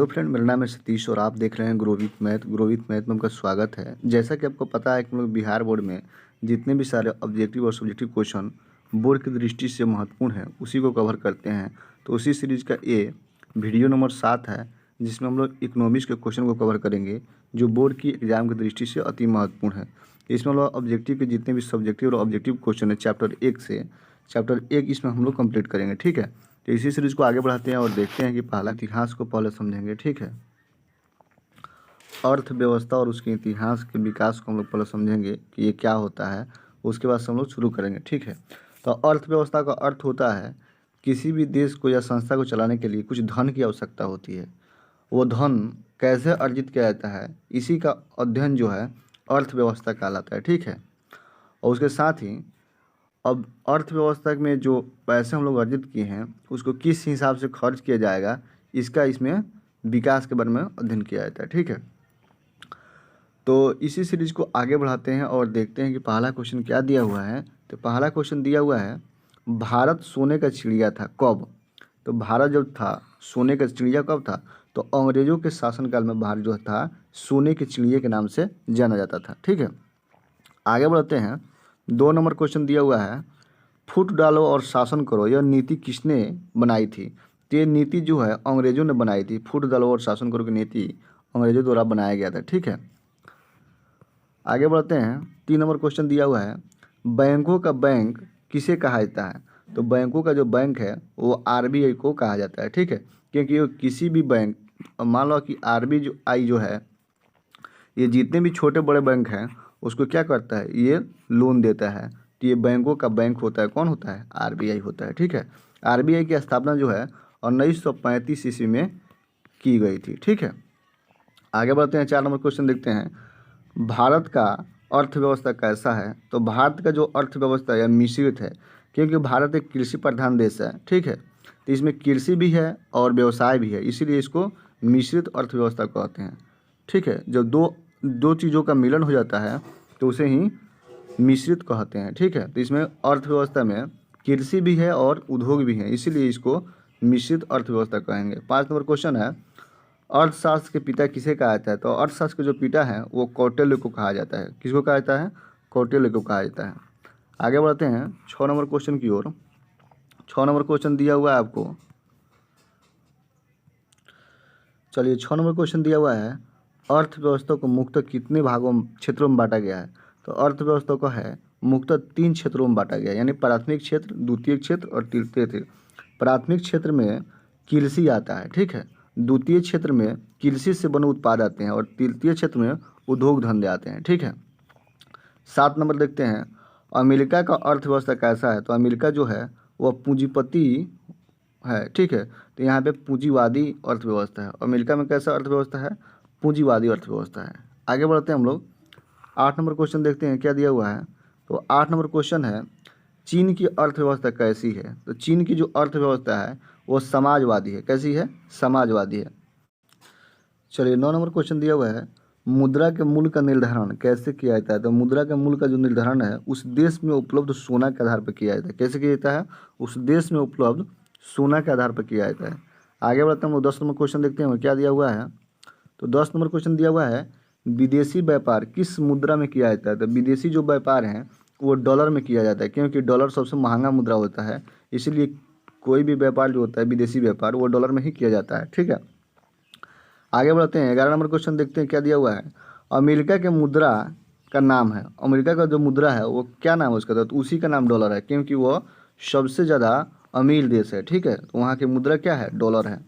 Friend, मेरा नाम है सतीश और आप देख रहे हैं grow with math. Grow with math में आपका स्वागत है। जैसा कि आपको पता है कि हम लोग बिहार बोर्ड में जितने भी सारे ऑब्जेक्टिव और सब्जेक्टिव क्वेश्चन बोर्ड की दृष्टि से महत्वपूर्ण है उसी को कवर करते हैं। तो उसी सीरीज का ये वीडियो नंबर 7 है, जिसमें हम लोग इकोनॉमिक्स के क्वेश्चन को कवर करेंगे जो बोर्ड की एग्जाम की दृष्टि से अति महत्वपूर्ण है। इसमें हम लोग ऑब्जेक्टिव के जितने भी सब्जेक्टिव और ऑब्जेक्टिव क्वेश्चन है चैप्टर 1 इसमें हम लोग कंप्लीट करेंगे। ठीक है, तो इसी सीरीज को आगे बढ़ाते हैं और देखते हैं कि पहला इतिहास को पहले समझेंगे। ठीक है, अर्थव्यवस्था और उसके इतिहास के विकास को हम लोग पहले समझेंगे कि ये क्या होता है, उसके बाद से हम लोग शुरू करेंगे। ठीक है, तो अर्थव्यवस्था का अर्थ होता है किसी भी देश को या संस्था को चलाने के लिए कुछ धन की आवश्यकता होती है। वो धन कैसे अर्जित किया जाता है, इसी का अध्ययन जो है अर्थव्यवस्था कहलाता है। ठीक है, और उसके साथ ही अब अर्थव्यवस्था में जो पैसे हम लोग अर्जित किए हैं उसको किस हिसाब से खर्च किया जाएगा, इसका इसमें विकास के बारे में अध्ययन किया जाता है। ठीक है, तो इसी सीरीज को आगे बढ़ाते हैं और देखते हैं कि पहला क्वेश्चन क्या दिया हुआ है। तो पहला क्वेश्चन दिया हुआ है, भारत सोने का चिड़िया था कब। तो भारत जब था सोने का चिड़िया कब था, तो अंग्रेजों के शासनकाल में भारत जो था सोने के चिड़िया के नाम से जाना जाता था। ठीक है, आगे बढ़ते हैं। 2 नंबर क्वेश्चन दिया हुआ है, फूट डालो और शासन करो, यह नीति किसने बनाई थी। तो ये नीति जो है अंग्रेजों ने बनाई थी। फूट डालो और शासन करो की नीति अंग्रेजों द्वारा बनाया गया था। ठीक है, आगे बढ़ते हैं। 3 नंबर क्वेश्चन दिया हुआ है, बैंकों का बैंक किसे कहा जाता है। तो बैंकों का जो बैंक है वो आरबीआई को कहा जाता है। ठीक है, क्योंकि वो किसी भी बैंक, मान लो कि आरबीआई जो है ये जितने भी छोटे बड़े बैंक हैं उसको क्या करता है, ये लोन देता है। तो ये बैंकों का बैंक होता है। कौन होता है, आरबीआई होता है। ठीक है, आरबीआई की स्थापना जो है 1935 ईस्वी में की गई थी। ठीक है, आगे बढ़ते हैं। 4 नंबर क्वेश्चन देखते हैं, भारत का अर्थव्यवस्था कैसा है। तो भारत का जो अर्थव्यवस्था है मिश्रित है, क्योंकि भारत एक कृषि प्रधान देश है। ठीक है, तो इसमें कृषि भी है और व्यवसाय भी है, इसीलिए इसको मिश्रित अर्थव्यवस्था कहते हैं। ठीक है, जब दो चीज़ों का मिलन हो जाता है तो उसे ही मिश्रित कहते हैं। ठीक है, तो इसमें अर्थव्यवस्था में कृषि भी है और उद्योग भी है, इसीलिए इसको मिश्रित अर्थव्यवस्था कहेंगे। 5 नंबर क्वेश्चन है, अर्थशास्त्र के पिता किसे कहा जाता है। तो अर्थशास्त्र के जो पिता है वो कौटिल्य को कहा जाता है। किसको कहा जाता है, कौटिल्य को कहा जाता है। आगे बढ़ते हैं 6 नंबर क्वेश्चन की ओर। 6 नंबर क्वेश्चन दिया हुआ है आपको, चलिए 6 नंबर क्वेश्चन दिया हुआ है, अर्थव्यवस्था को मुख्यतः कितने भागों क्षेत्रों में बांटा गया है। तो अर्थव्यवस्था को है मुख्यतः 3 क्षेत्रों में बांटा गया है, यानी प्राथमिक क्षेत्र, द्वितीय क्षेत्र और तृतीय क्षेत्र। प्राथमिक क्षेत्र में कृषि आता है। ठीक है, द्वितीय क्षेत्र में कृषि से बने उत्पाद आते हैं और तृतीय क्षेत्र में उद्योग धंधे आते हैं। ठीक है, 7 नंबर देखते हैं, अमेरिका का अर्थव्यवस्था कैसा है। तो अमेरिका जो है वह पूंजीपति है। ठीक है, तो यहाँ पे पूंजीवादी अर्थव्यवस्था है। अमेरिका में कैसा अर्थव्यवस्था है, पूंजीवादी अर्थव्यवस्था है। आगे बढ़ते हैं हम लोग 8 नंबर क्वेश्चन देखते हैं क्या दिया हुआ है। तो 8 नंबर क्वेश्चन है, चीन की अर्थव्यवस्था कैसी है। तो चीन की जो अर्थव्यवस्था है वो समाजवादी है। कैसी है, समाजवादी है। चलिए 9 नंबर क्वेश्चन दिया हुआ है, मुद्रा के मूल्य का निर्धारण कैसे किया जाता है। तो मुद्रा के मूल्य का जो निर्धारण है उस देश में उपलब्ध सोना के आधार पर किया जाता है। कैसे किया जाता है, उस देश में उपलब्ध सोना के आधार पर किया जाता है। आगे बढ़ते हैं हम लोग 10 नंबर क्वेश्चन देखते हैं क्या दिया हुआ है। तो 10 नंबर क्वेश्चन दिया हुआ है, विदेशी व्यापार किस मुद्रा में किया जाता है। तो विदेशी जो व्यापार हैं वो डॉलर में किया जाता है, क्योंकि डॉलर सबसे महंगा मुद्रा होता है, इसीलिए कोई भी व्यापार जो होता है विदेशी व्यापार वो डॉलर में ही किया जाता है। ठीक है, आगे बढ़ते हैं 11 नंबर क्वेश्चन देखते हैं क्या दिया हुआ है, अमेरिका के मुद्रा का नाम है। अमेरिका का जो मुद्रा है वो क्या नाम है उसका। तो उसी का नाम डॉलर है, क्योंकि वो सबसे ज़्यादा अमीर देश है। ठीक है, तो वहाँ की मुद्रा क्या है, डॉलर है।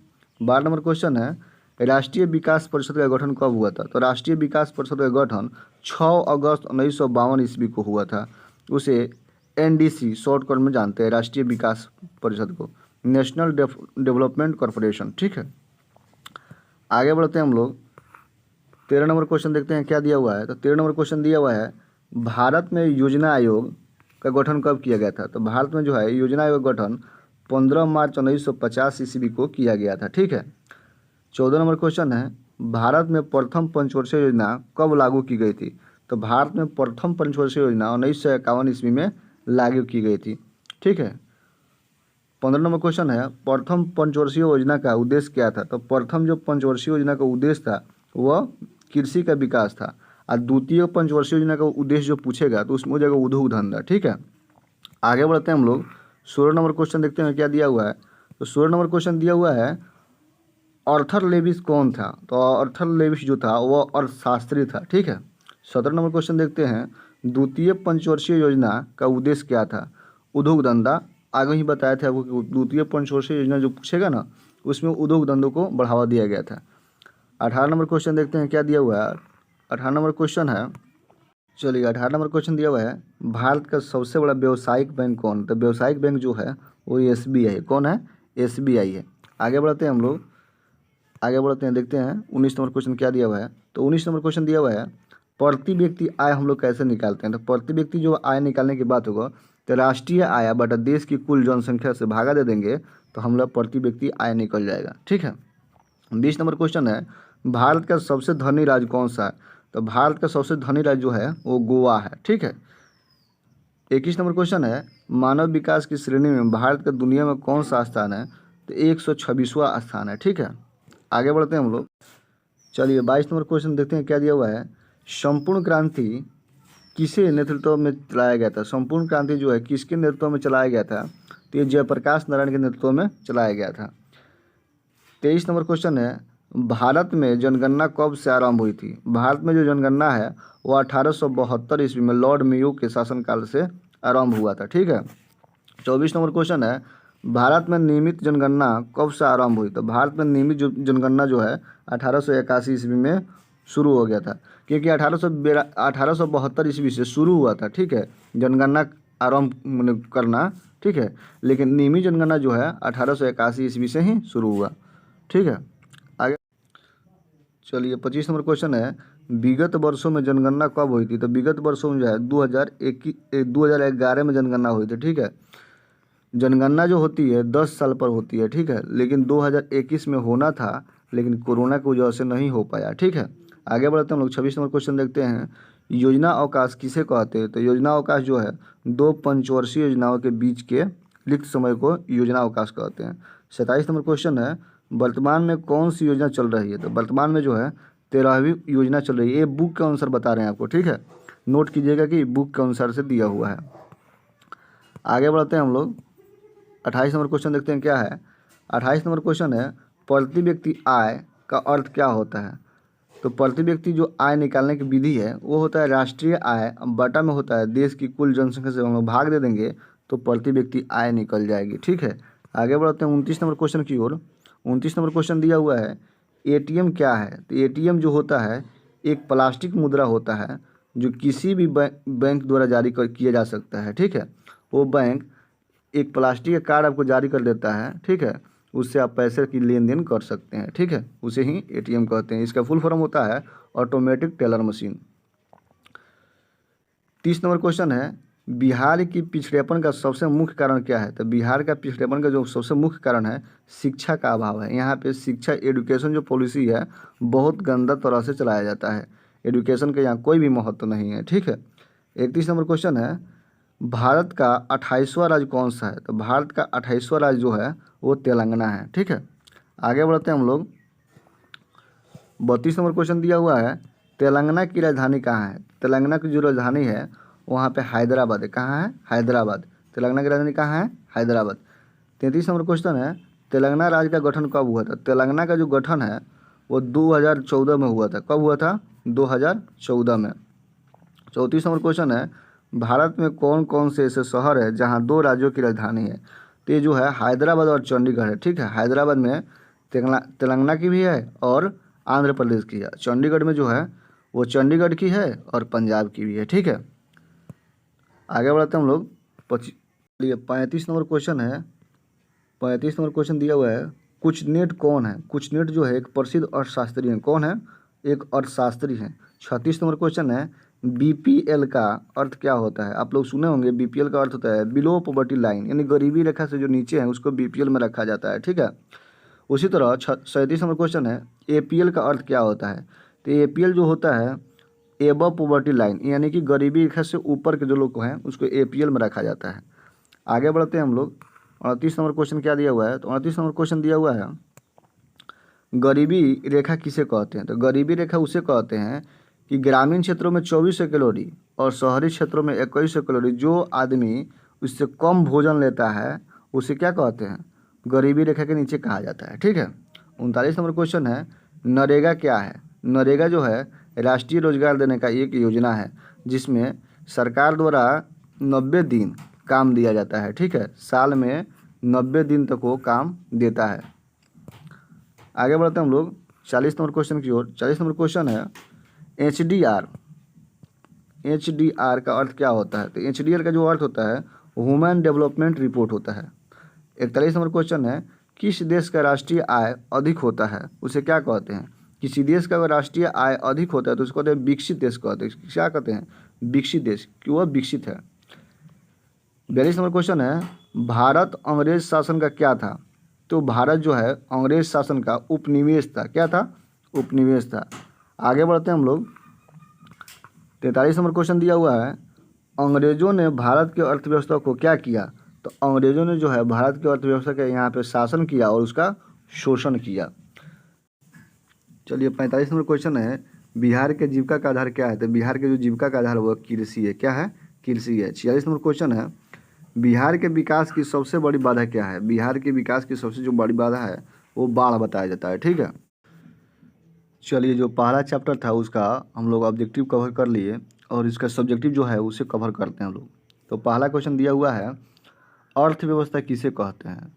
12 नंबर क्वेश्चन है, राष्ट्रीय विकास परिषद का गठन कब हुआ था। तो राष्ट्रीय विकास परिषद का गठन 6 अगस्त 1952 ईस्वी को हुआ था। उसे एनडीसी शॉर्टकट में जानते हैं, राष्ट्रीय विकास परिषद को, नेशनल डेवलपमेंट कॉरपोरेशन। ठीक है, आगे बढ़ते हैं हम लोग 13 नंबर क्वेश्चन देखते हैं क्या दिया हुआ है। तो 13 नंबर क्वेश्चन दिया हुआ है, भारत में योजना आयोग का गठन कब किया गया था। तो भारत में जो है योजना आयोग का गठन 15 मार्च 1950 ईस्वी को किया गया था। ठीक है, 14 नंबर क्वेश्चन है, भारत में प्रथम पंचवर्षीय योजना कब लागू की गई थी। तो भारत में प्रथम पंचवर्षीय योजना 1951 ईस्वी में लागू की गई थी। ठीक है, 15 नंबर क्वेश्चन है, प्रथम पंचवर्षीय योजना का उद्देश्य क्या था? तो प्रथम जो पंचवर्षीय योजना का उद्देश्य था वह कृषि का विकास था, और द्वितीय पंचवर्षीय योजना का उद्देश्य जो पूछेगा तो उसमें हो जाएगा उद्योग धंधा। ठीक है, आगे बढ़ते हैं हम लोग। 16 नंबर क्वेश्चन देखते हैं क्या दिया हुआ है। तो 16 नंबर क्वेश्चन दिया हुआ है, आर्थर लेविस कौन था? तो आर्थर लेविस जो था वह अर्थशास्त्री था। ठीक है, 17 नंबर क्वेश्चन देखते हैं, द्वितीय पंचवर्षीय योजना का उद्देश्य क्या था? उद्योग धंधा। आगे ही बताया था आपको कि द्वितीय पंचवर्षीय योजना जो पूछेगा ना उसमें उद्योग धंधों को बढ़ावा दिया गया था। 18 नंबर क्वेश्चन देखते हैं क्या दिया हुआ है। 18 नंबर क्वेश्चन है, चलिए 18 नंबर क्वेश्चन दिया हुआ है, भारत का सबसे बड़ा व्यावसायिक बैंक कौन? तो व्यावसायिक बैंक जो है वो SBI है। कौन है? SBI है। आगे बढ़ते हैं हम लोग, आगे बढ़ते हैं, देखते हैं 19 नंबर क्वेश्चन क्या दिया हुआ है। तो 19 नंबर क्वेश्चन दिया हुआ है, प्रति व्यक्ति आय हम लोग कैसे निकालते हैं? तो प्रति व्यक्ति जो आय निकालने की बात होगा तो राष्ट्रीय आय बटा देश की कुल जनसंख्या से भागा दे देंगे तो हम लोग प्रति व्यक्ति आय निकल जाएगा। ठीक है, 20 नंबर क्वेश्चन है, भारत का सबसे धनी राज्य कौन सा है? तो भारत का सबसे धनी राज्य जो है वो गोवा है। ठीक है, 21 नंबर क्वेश्चन है, मानव विकास की श्रेणी में भारत का दुनिया में कौन सा स्थान है? तो 126वां स्थान है। ठीक है, आगे बढ़ते हैं हम लोग। चलिए 22 नंबर क्वेश्चन देखते हैं क्या दिया हुआ है, संपूर्ण क्रांति किसे नेतृत्व में चलाया गया था? संपूर्ण क्रांति जो है किसके नेतृत्व में चलाया गया था? तो ये जयप्रकाश नारायण के नेतृत्व में चलाया गया था। 23 नंबर क्वेश्चन है, भारत में जनगणना कब से आरंभ हुई थी? भारत में जो जनगणना है वो 1872 ईस्वी में लॉर्ड मेयो के शासनकाल से आरंभ हुआ था। ठीक है, 24 नंबर क्वेश्चन है, भारत में नियमित जनगणना कब से आरंभ हुई? तो भारत में नियमित जो जनगणना जो है 1881 ईस्वी में शुरू हो गया था, क्योंकि 1872 ईस्वी से शुरू हुआ था। ठीक है, जनगणना आरंभ करना। ठीक है, लेकिन नियमित जनगणना जो है 1881 ईस्वी से ही शुरू हुआ। ठीक है, आगे चलिए 25 नंबर क्वेश्चन है, विगत वर्षों में जनगणना कब हुई थी? तो विगत वर्षों में जो है 2011 में जनगणना हुई थी। ठीक है, जनगणना जो होती है 10 साल पर होती है। ठीक है, लेकिन 2021 में होना था लेकिन कोरोना की वजह से नहीं हो पाया। ठीक है, आगे बढ़ते हैं हम लोग। 26 नंबर क्वेश्चन देखते हैं, योजना अवकाश किसे कहते हैं? तो योजना अवकाश जो है दो पंचवर्षीय योजनाओं के बीच के रिक्त समय को योजना अवकाश कहते हैं। 27 नंबर क्वेश्चन है, वर्तमान में कौन सी योजना चल रही है? तो वर्तमान में जो है 13वीं योजना चल रही है। ये बुक के अनुसार बता रहे हैं आपको। ठीक है, नोट कीजिएगा कि बुक के अनुसार से दिया हुआ है। आगे बढ़ते हैं हम लोग। 28 नंबर क्वेश्चन देखते हैं क्या है। 28 नंबर क्वेश्चन है, प्रति व्यक्ति आय का अर्थ क्या होता है? तो प्रति व्यक्ति जो आय निकालने की विधि है वो होता है राष्ट्रीय आय बटा में होता है देश की कुल जनसंख्या से हम लोग भाग दे देंगे तो प्रति व्यक्ति आय निकल जाएगी। ठीक है, आगे बढ़ते हैं 29 नंबर क्वेश्चन की ओर। 29 नंबर क्वेश्चन दिया हुआ है, ATM क्या है? तो ATM जो होता है एक प्लास्टिक मुद्रा होता है जो किसी भी बैंक द्वारा जारी किया जा सकता है। ठीक है, वो बैंक एक प्लास्टिक का कार्ड आपको जारी कर देता है। ठीक है, उससे आप पैसे की लेन देन कर सकते हैं। ठीक है, उसे ही ATM कहते हैं। इसका फुल फॉर्म होता है automatic teller machine. 30 number question है, बिहार की पिछड़ेपन का सबसे मुख्य कारण क्या है? तो बिहार का पिछड़ेपन का जो सबसे मुख्य कारण है शिक्षा का अभाव है। यहाँ पे शिक्षा एजुकेशन जो पॉलिसी है बहुत गंदा तरह से चलाया जाता है। एजुकेशन का यहाँ कोई भी महत्व नहीं है। ठीक है, 31 नंबर क्वेश्चन है, भारत का 28वां राज्य कौन सा है? तो भारत का 28वां राज्य जो है वो तेलंगाना है। ठीक है, आगे बढ़ते हैं हम लोग। 32 नंबर क्वेश्चन दिया हुआ है, तेलंगाना की राजधानी कहाँ है? तेलंगाना की जो राजधानी है वहाँ पे हैदराबाद है। कहाँ है? हैदराबाद। तेलंगाना की राजधानी कहाँ है? हैदराबाद। 33 नंबर क्वेश्चन है, तेलंगाना राज्य का गठन कब हुआ था? तेलंगाना का जो गठन है वो 2014 में हुआ था। कब हुआ था? 2014 में। 34 नंबर क्वेश्चन है, भारत में कौन कौन से ऐसे शहर है जहाँ दो राज्यों की राजधानी है? तो ये जो है हैदराबाद और चंडीगढ़ है। ठीक है, हैदराबाद में तेलंगाना की भी है और आंध्र प्रदेश की है। चंडीगढ़ में जो है वो चंडीगढ़ की है और पंजाब की भी है। ठीक है, आगे बढ़ते हैं हम लोग। 35 नंबर क्वेश्चन है। 35 नंबर क्वेश्चन दिया हुआ है, कुचनेट कौन है? कुचनेट जो है एक प्रसिद्ध अर्थशास्त्री है। कौन है? एक अर्थशास्त्री है। 36 नंबर क्वेश्चन है, BPL का अर्थ क्या होता है? आप लोग सुने होंगे BPL का अर्थ होता है बिलो पॉवर्टी लाइन, यानी गरीबी रेखा से जो नीचे है उसको BPL में रखा जाता है। ठीक है, उसी तरह 37 नंबर क्वेश्चन है, APL का अर्थ क्या होता है? तो APL जो होता है एबव पॉवर्टी लाइन, यानी कि गरीबी रेखा से ऊपर के जो लोग हैं उसको APL में रखा जाता है। आगे बढ़ते हैं हम लोग। 29 नंबर क्वेश्चन क्या दिया हुआ है? तो 29 नंबर क्वेश्चन दिया हुआ है गरीबी रेखा किसे कहते हैं? तो गरीबी रेखा उसे कहते हैं कि ग्रामीण क्षेत्रों में 2400 कैलोरी और शहरी क्षेत्रों में 2100 कैलोरी जो आदमी उससे कम भोजन लेता है उसे क्या कहते हैं? गरीबी रेखा के नीचे कहा जाता है। ठीक है। 39 नंबर क्वेश्चन है नरेगा क्या है? नरेगा जो है राष्ट्रीय रोजगार देने का एक योजना है जिसमें सरकार द्वारा 90 दिन काम दिया जाता है। ठीक है। साल में 90 दिन तक वो काम देता है। आगे बढ़ते हैं हम लोग 40 नंबर क्वेश्चन की ओर। 40 नंबर क्वेश्चन है HDR। HDR का अर्थ क्या होता है? तो HDR का जो अर्थ होता है ह्यूमन डेवलपमेंट रिपोर्ट होता है। 41 नंबर क्वेश्चन है किस देश का राष्ट्रीय आय अधिक होता है उसे क्या कहते हैं? किसी देश का अगर राष्ट्रीय आय अधिक होता है तो उसको कहते हैं विकसित देश कहते हैं। क्या कहते हैं? विकसित देश, कि वह विकसित है। 42 नंबर क्वेश्चन है भारत अंग्रेज शासन का क्या था? तो भारत जो है अंग्रेज शासन का उपनिवेश था। क्या था? उपनिवेश था। आगे बढ़ते हैं हम लोग 43 नंबर क्वेश्चन दिया हुआ है अंग्रेजों ने भारत की अर्थव्यवस्था को क्या किया? तो अंग्रेजों ने जो है भारत की अर्थव्यवस्था के यहाँ पे शासन किया और उसका शोषण किया। चलिए 45 नंबर क्वेश्चन है बिहार के जीविका का आधार क्या है? तो बिहार के जो जीविका का आधार वो कृषि है। क्या है? कृषि है। 46 नंबर क्वेश्चन है बिहार के विकास की सबसे बड़ी बाधा क्या है? बिहार के विकास की सबसे जो बड़ी बाधा है वो बाढ़ बताया जाता है। ठीक है। चलिए जो पहला चैप्टर था उसका हम लोग ऑब्जेक्टिव कवर कर लिए और इसका सब्जेक्टिव जो है उसे कवर करते हैं हम लोग। तो पहला क्वेश्चन दिया हुआ है अर्थव्यवस्था किसे कहते हैं?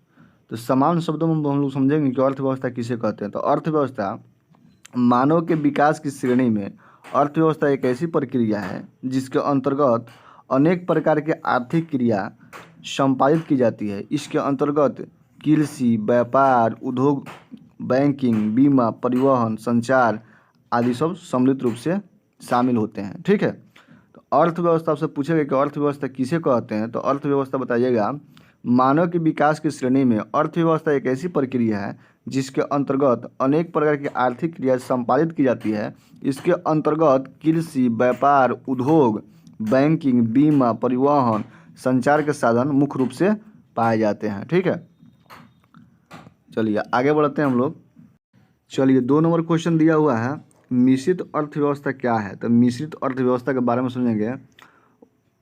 तो समान शब्दों में हम लोग समझेंगे कि अर्थव्यवस्था किसे कहते हैं। तो अर्थव्यवस्था मानव के विकास की श्रेणी में अर्थव्यवस्था एक ऐसी प्रक्रिया है जिसके अंतर्गत अनेक प्रकार के आर्थिक क्रिया संपादित की जाती है। इसके अंतर्गत कृषि, व्यापार, उद्योग, बैंकिंग, बीमा, परिवहन, संचार आदि सब सम्मिलित रूप से शामिल होते हैं। ठीक है। तो अर्थव्यवस्था से पूछेगा कि अर्थव्यवस्था किसे कहते हैं? तो अर्थव्यवस्था बताइएगा मानव के विकास की श्रेणी में अर्थव्यवस्था एक ऐसी प्रक्रिया है जिसके अंतर्गत अनेक प्रकार की आर्थिक क्रिया संपादित की जाती है। इसके अंतर्गत कृषि, व्यापार, उद्योग, बैंकिंग, बीमा, परिवहन, संचार के साधन मुख्य रूप से पाए जाते हैं। ठीक है। चलिए आगे बढ़ते हैं हम लोग। चलिए 2 नंबर क्वेश्चन दिया हुआ है मिश्रित अर्थव्यवस्था क्या है? तो मिश्रित अर्थव्यवस्था के बारे में समझेंगे।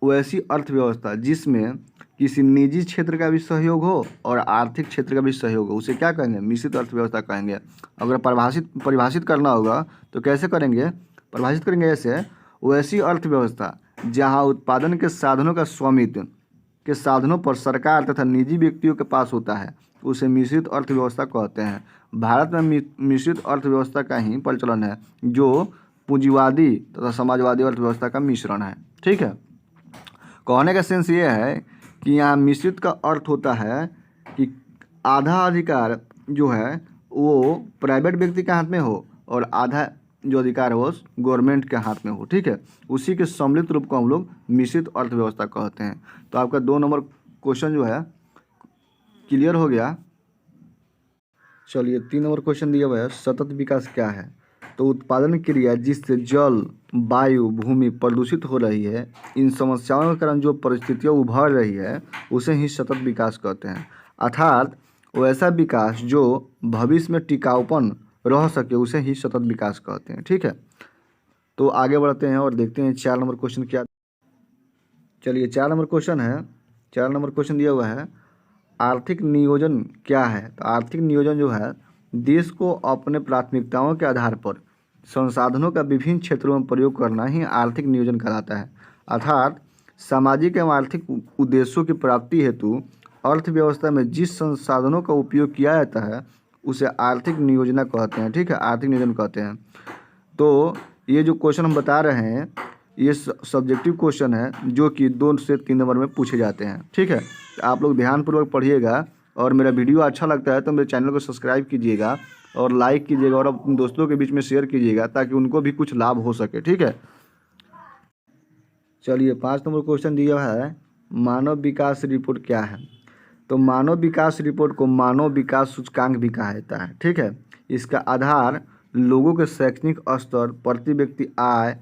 वैसी अर्थव्यवस्था जिसमें किसी निजी क्षेत्र का भी सहयोग हो और आर्थिक क्षेत्र का भी सहयोग हो उसे क्या कहेंगे? मिश्रित अर्थव्यवस्था कहेंगे। अगर परिभाषित करना होगा तो कैसे करेंगे? परिभाषित करेंगे ऐसे वैसी अर्थव्यवस्था जहां उत्पादन के साधनों का स्वामित्व के साधनों पर सरकार तथा निजी व्यक्तियों के पास होता है उसे मिश्रित अर्थव्यवस्था कहते हैं। भारत में मिश्रित अर्थव्यवस्था का ही प्रचलन है जो पूंजीवादी तथा समाजवादी अर्थव्यवस्था का मिश्रण है। ठीक है। कहने का सेंस ये है कि यहाँ मिश्रित का अर्थ होता है कि आधा अधिकार जो है वो प्राइवेट व्यक्ति के हाथ में हो और आधा जो अधिकार है वो गवर्नमेंट के हाथ में हो। ठीक है। उसी के सम्मिलित रूप को हम लोग मिश्रित अर्थव्यवस्था कहते हैं। तो आपका 2 नंबर क्वेश्चन जो है क्लियर हो गया। चलिए 3 नंबर क्वेश्चन दिया हुआ है सतत विकास क्या है? तो उत्पादन क्रिया जिससे जल, वायु, भूमि प्रदूषित हो रही है, इन समस्याओं के कारण जो परिस्थितियाँ उभर रही है उसे ही सतत विकास कहते हैं। अर्थात वैसा विकास जो भविष्य में टिकाऊपन रह सके उसे ही सतत विकास कहते हैं। ठीक है। तो आगे बढ़ते हैं और देखते हैं 4 नंबर क्वेश्चन क्या। चलिए 4 नंबर क्वेश्चन है 4 नंबर क्वेश्चन दिया हुआ है आर्थिक नियोजन क्या है? तो आर्थिक नियोजन जो है देश को अपने प्राथमिकताओं के आधार पर संसाधनों का विभिन्न क्षेत्रों में प्रयोग करना ही आर्थिक नियोजन कहलाता है। अर्थात सामाजिक एवं आर्थिक उद्देश्यों की प्राप्ति हेतु अर्थव्यवस्था में जिस संसाधनों का उपयोग किया जाता है उसे आर्थिक नियोजना कहते हैं। ठीक है। आर्थिक नियोजन कहते हैं। तो ये जो क्वेश्चन हम बता रहे हैं ये सब्जेक्टिव क्वेश्चन है जो कि 2 से 3 नंबर में पूछे जाते हैं। ठीक है। तो आप लोग ध्यानपूर्वक पढ़िएगा और मेरा वीडियो अच्छा लगता है तो मेरे चैनल को सब्सक्राइब कीजिएगा और लाइक कीजिएगा और अपने दोस्तों के बीच में शेयर कीजिएगा ताकि उनको भी कुछ लाभ हो सके। ठीक है। चलिए 5 नंबर क्वेश्चन दिया है मानव विकास रिपोर्ट क्या है? तो मानव विकास रिपोर्ट को मानव विकास सूचकांक भी कहा जाता है। ठीक है। इसका आधार लोगों के शैक्षणिक स्तर, प्रति व्यक्ति आय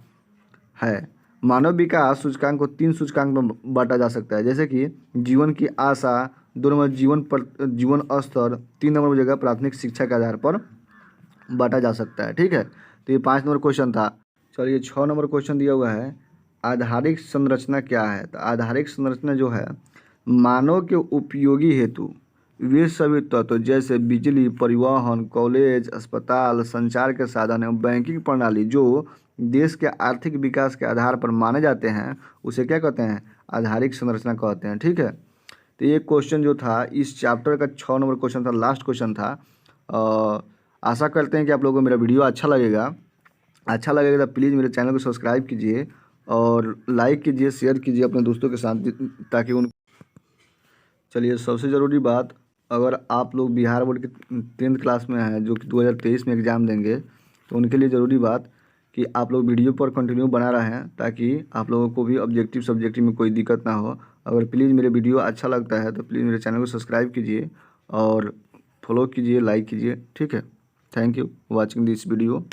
है। मानव विकास सूचकांक को 3 सूचकांक में बांटा जा सकता है जैसे कि जीवन की आशा, 2 नंबर जीवन स्तर, 3 नंबर जगह प्राथमिक शिक्षा के आधार पर बांटा जा सकता है। ठीक है, तो ये 5 नंबर क्वेश्चन था। चलिए 6 नंबर क्वेश्चन दिया हुआ है, आधारिक संरचना क्या है। तो आधारिक संरचना जो है, मानव के उपयोगी हेतु वे सभी तत्व जैसे बिजली, परिवहन, कॉलेज, अस्पताल, संचार के साधन एवं बैंकिंग प्रणाली जो देश के आर्थिक विकास के आधार पर माने जाते हैं, उसे क्या कहते हैं, आधारिक संरचना कहते हैं। ठीक है, तो ये क्वेश्चन जो था इस चैप्टर का 6 नंबर क्वेश्चन था, लास्ट क्वेश्चन था। आशा करते हैं कि आप लोगों को मेरा वीडियो अच्छा लगेगा तो प्लीज़ मेरे चैनल को सब्सक्राइब कीजिए और लाइक कीजिए, शेयर कीजिए अपने दोस्तों के साथ, ताकि उन चलिए सबसे ज़रूरी बात, अगर आप लोग बिहार बोर्ड के 10th क्लास में हैं जो कि 2023 में एग्ज़ाम देंगे, तो उनके लिए ज़रूरी बात कि आप लोग वीडियो पर कंटिन्यू बना रहे हैं, ताकि आप लोगों को भी ऑब्जेक्टिव सब्जेक्टिव में कोई दिक्कत ना हो। अगर प्लीज़ मेरे वीडियो अच्छा लगता है तो प्लीज़ मेरे चैनल को सब्सक्राइब कीजिए और फॉलो कीजिए, लाइक कीजिए। ठीक है, thank you watching this video.